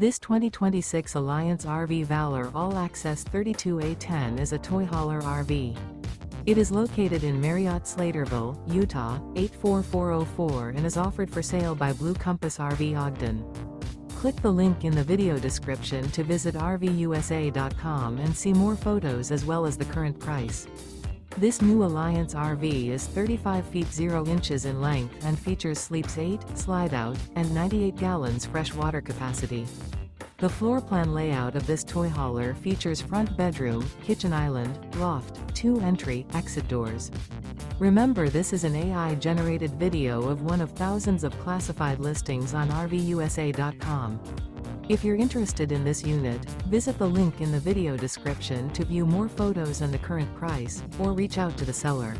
This 2026 Alliance RV Valor All-Access 32A10 is a toy hauler RV. It is located in Marriott-Slaterville, Utah, 84404 and is offered for sale by Blue Compass RV Ogden. Click the link in the video description to visit RVUSA.com and see more photos as well as the current price. This new Alliance RV is 35 feet 0 inches in length and features sleeps 8, Slideout, and 98 gallons fresh water capacity. The floor plan layout of this toy hauler features front bedroom, kitchen island, loft, 2 entry, exit doors. Remember, this is an AI-generated video of one of thousands of classified listings on RVUSA.com. If you're interested in this unit, visit the link in the video description to view more photos and the current price, or reach out to the seller.